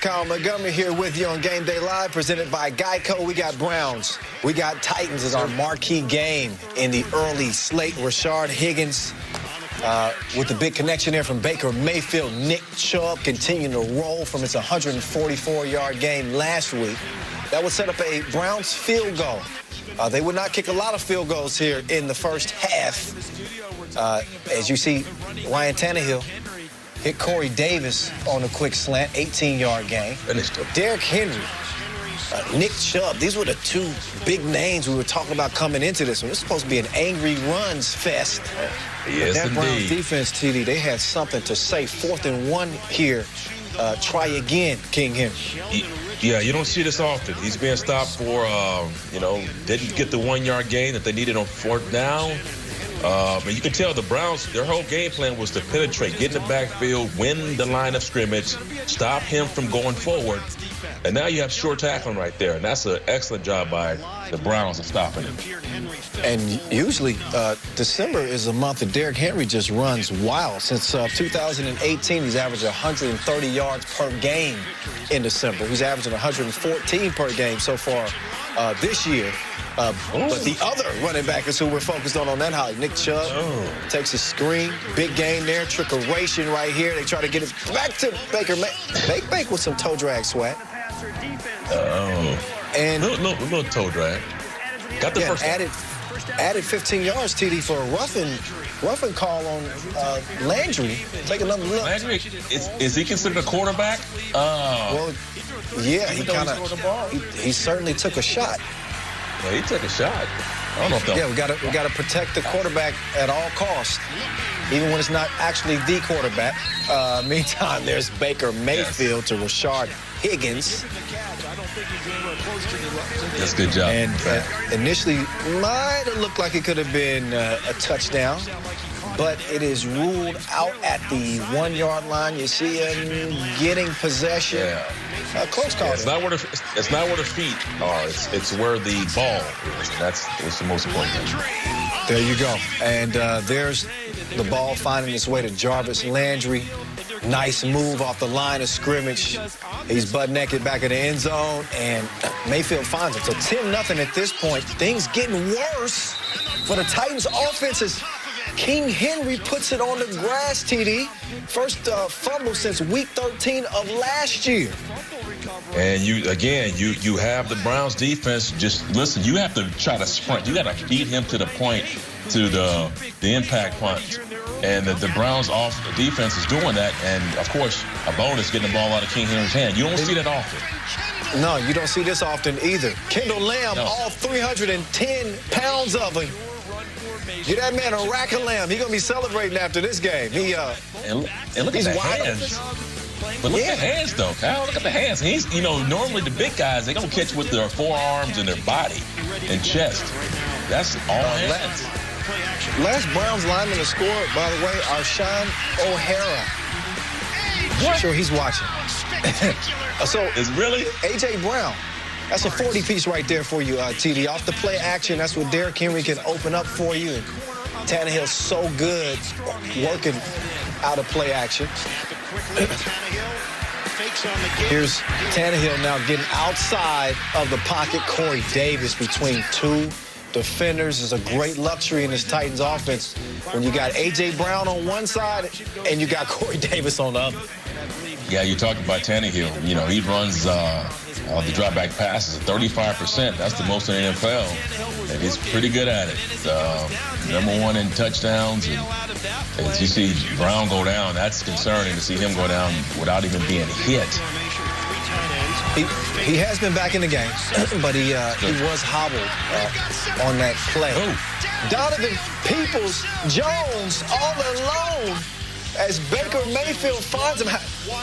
Kyle Montgomery here with you on Game Day Live, presented by Geico. We got Browns. We got Titans as our marquee game in the early slate. Rashard Higgins with the big connection there from Baker Mayfield. Nick Chubb continuing to roll from his 144-yard game last week. That would set up a Browns field goal. They would not kick a lot of field goals here in the first half. As you see, Ryan Tannehill hit Corey Davis on a quick slant, 18-yard gain. Derrick Henry, Nick Chubb, these were the two big names we were talking about coming into this one. This was supposed to be an angry runs fest. Yes, that indeed. Browns defense, TD, they had something to say. 4th and 1 here. Try again, King Henry. Yeah, you don't see this often. He's being stopped for, didn't get the 1-yard gain that they needed on 4th down. But you can tell the Browns, their whole game plan was to penetrate, get in the backfield, win the line of scrimmage, stop him from going forward. And now you have short tackling right there. And that's an excellent job by the Browns of stopping him. And usually December is a month that Derrick Henry just runs wild. Since 2018, he's averaged 130 yards per game in December. He's averaging 114 per game so far this year. But the other running back is who we're focused on that high. Nick Chubb takes a screen. Big gain there. Trickeration right here. They try to get it back to Baker. Baker with some toe drag swag. And little toe drag. Got the first added 15 yards, TD, for a roughing call on Landry. Take another look. Landry, is he considered a quarterback? Well, yeah, he certainly took a shot. Yeah, he took a shot. I don't know if that. Yeah, we gotta protect the quarterback at all costs, even when it's not actually the quarterback. Meantime, there's Baker Mayfield to Rashard Higgins. That's a good job. And initially might have looked like it could have been a touchdown, but it is ruled out at the 1-yard line. You see him getting possession. Yeah. Close call. Yeah, it's not where the feet are. It's where the ball is. That's the most important thing. There you go. And there's the ball finding its way to Jarvis Landry. Nice move off the line of scrimmage. He's butt naked back in the end zone, and Mayfield finds it. So 10-0 at this point. Things getting worse for the Titans offense as King Henry puts it on the grass, TD. First fumble since week 13 of last year. And you have the Browns defense. Just listen, you have to try to sprint. You got to feed him to the point, to the impact punch. And the Browns defense is doing that. And, of course, a bonus getting the ball out of King Henry's hand. You don't see that often. No, you don't see this often either. Kendall Lamb, all 310 pounds of him. Get that man a rack of lamb. He's going to be celebrating after this game. And look at the hands. But look at the hands, though, Kyle. Look at the hands. He's, normally the big guys, they're going to catch with their forearms and their body and chest. That's all hands. Last Browns lineman to score, by the way, Arshawn O'Hara. I'm sure he's watching. So, is really? A.J. Brown. That's a 40-piece right there for you, TD. Off the play action, that's what Derrick Henry can open up for you. And Tannehill's so good working out of play action. Here's Tannehill now getting outside of the pocket. Corey Davis between two defenders is a great luxury in this Titans offense when you got A.J. Brown on one side and you got Corey Davis on the other. Yeah, you talked about Tannehill. He runs the drop-back passes at 35%. That's the most in the NFL, and he's pretty good at it. #1 in touchdowns. And as you see Brown go down, that's concerning to see him go down without even being hit. He has been back in the game, but he was hobbled on that play. Donovan Peoples-Jones all alone as Baker Mayfield finds him.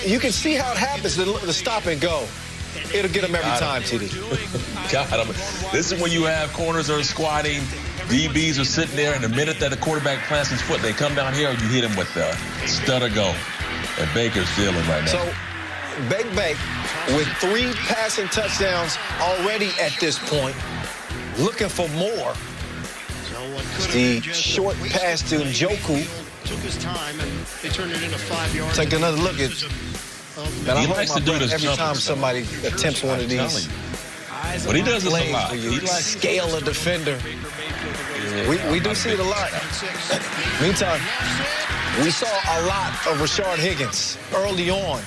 You can see how it happens, the stop and go. It'll get him every time, TD. Got him. This is when you have corners are squatting, DBs are sitting there, and the minute that the quarterback plants his foot, they come down here, and you hit him with the stutter go. And Baker's dealing right now. So, Bake with 3 passing touchdowns already at this point, looking for more. The short pass to Njoku. Took his time, and they turned it into 5 yards. Take another look at Man, I He hold likes my to do breath this every jumper time stuff. somebody attempts one of these. But he does this a Plays lot. where He you likes scale a defender. We do see it a lot. Meantime, we saw a lot of Rashard Higgins early on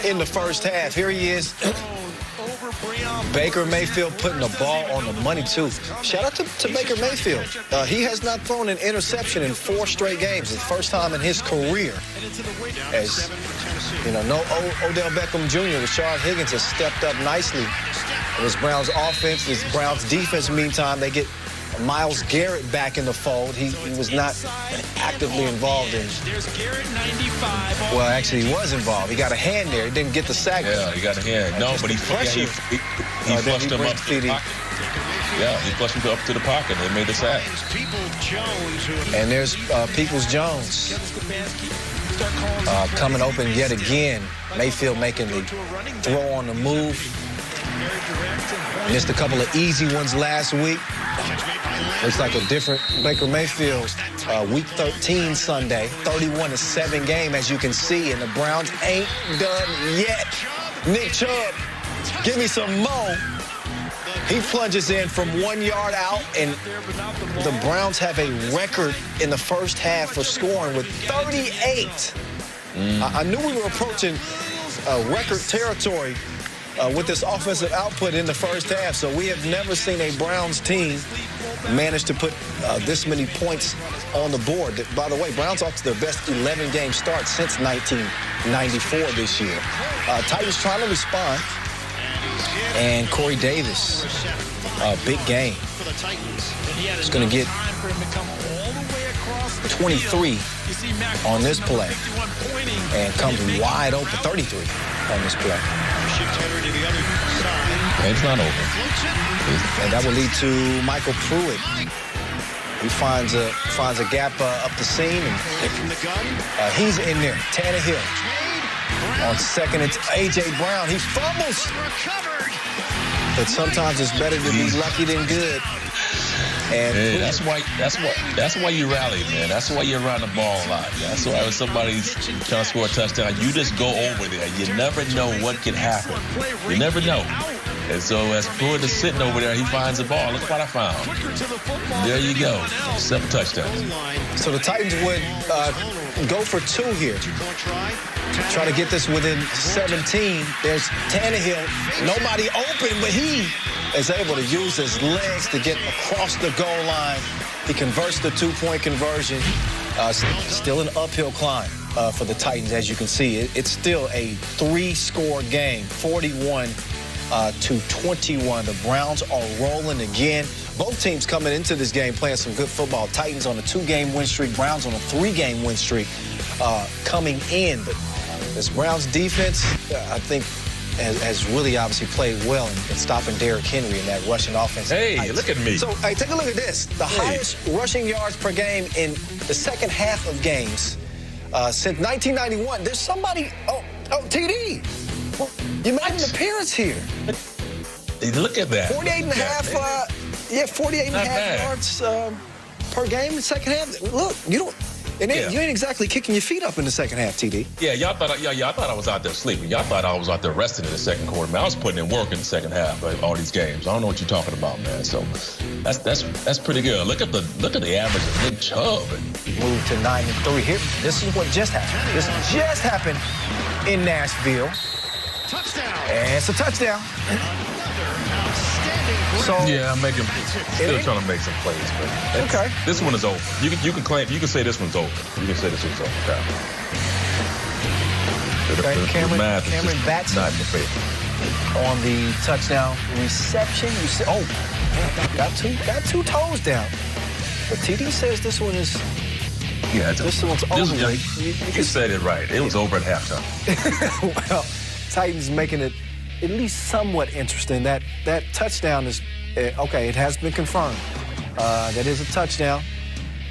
in the first half. Here he is. Baker Mayfield putting the ball on the money, too. Shout out to Baker Mayfield. He has not thrown an interception in 4 straight games. It's the first time in his career. As, you know, no Odell Beckham Jr., Rashard Higgins has stepped up nicely. And this Browns offense, this Browns defense, meantime, they get Myles Garrett back in the fold. He was not actively involved in. Well, actually, he was involved. He got a hand there. He didn't get the sack. Yeah, he got a hand. No, but he flushed him up to the pocket. Yeah, he flushed him up to the pocket. They made the sack. And there's Peoples-Jones coming open yet again. Mayfield making the throw on the move. Missed a couple of easy ones last week. Looks like a different Baker Mayfield. Week 13 Sunday, 31-7 game, as you can see, and the Browns ain't done yet. Nick Chubb, give me some more. He plunges in from 1 yard out, and the Browns have a record in the first half for scoring with 38. I knew we were approaching record territory with this offensive output in the first half, so we have never seen a Browns team manage to put this many points on the board. By the way, Browns off to their best 11-game start since 1994 this year. Titans trying to respond. And Corey Davis, big game. He's going to get 23 on this play and comes wide open, 33 on this play. It's not over. And that will lead to Michael Pruitt. He finds a gap up the seam, and he's in there. Tannehill on second. It's A.J. Brown. He fumbles. But sometimes it's better to be lucky than good. And hey, that's why you rally, man. That's why you run the ball a lot. That's why when somebody's trying to score a touchdown, you just go over there. You never know what can happen. You never know. And so as Pruitt is sitting over there, he finds the ball. Look what I found. There you go. 7 touchdowns. So the Titans would go for 2 here. Try to get this within 17. There's Tannehill. Nobody open, but he is able to use his legs to get across the goal line. He converts the 2-point conversion. Still an uphill climb for the Titans, as you can see. It's still a 3-score game, 41 to 21. The Browns are rolling again. Both teams coming into this game playing some good football. Titans on a 2-game win streak, Browns on a 3-game win streak coming in. But this Browns defense, I think, has really obviously played well in stopping Derrick Henry in that rushing offense. Hey, look at me. So, hey, take a look at this. The highest rushing yards per game in the second half of games since 1991. There's somebody, TD. You made an appearance here. Look at that. 48 and a half, 48 and a half yards per game in the second half. Look, you ain't exactly kicking your feet up in the second half, TD. Yeah, y'all thought I was out there sleeping. Y'all thought I was out there resting in the second quarter. Man, I was putting in work in the second half of all these games. I don't know what you're talking about, man. So that's pretty good. Look at the average of Nick Chubb. Moved to 9-3 here. This is what just happened. This just happened in Nashville. Touchdown. And it's a touchdown. So yeah, I'm still trying to make some plays, but okay. This one is over. You can say this one's over. You can say this one's over. Okay, Cameron Batson not in the favor on the touchdown reception. You see, got two toes down. But TD says this one is. Yeah, this one's over. You said it right. It was over at halftime. Well, Titans making it at least somewhat interesting. That touchdown is okay. It has been confirmed. That is a touchdown.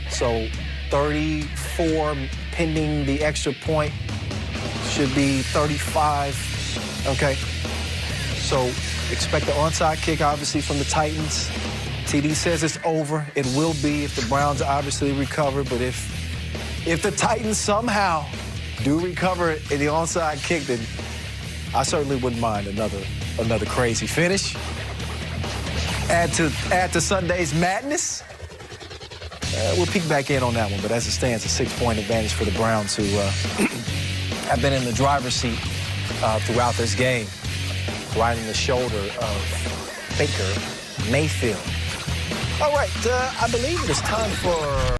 So 34 pending the extra point. Should be 35. Okay. So expect the onside kick, obviously, from the Titans. TD says it's over. It will be if the Browns obviously recover. But if the Titans somehow do recover in the onside kick, then I certainly wouldn't mind another crazy finish. Add to Sunday's madness. We'll peek back in on that one, but as it stands, a 6-point advantage for the Browns, who have been in the driver's seat throughout this game, riding the shoulder of Baker Mayfield. All right, I believe it is time for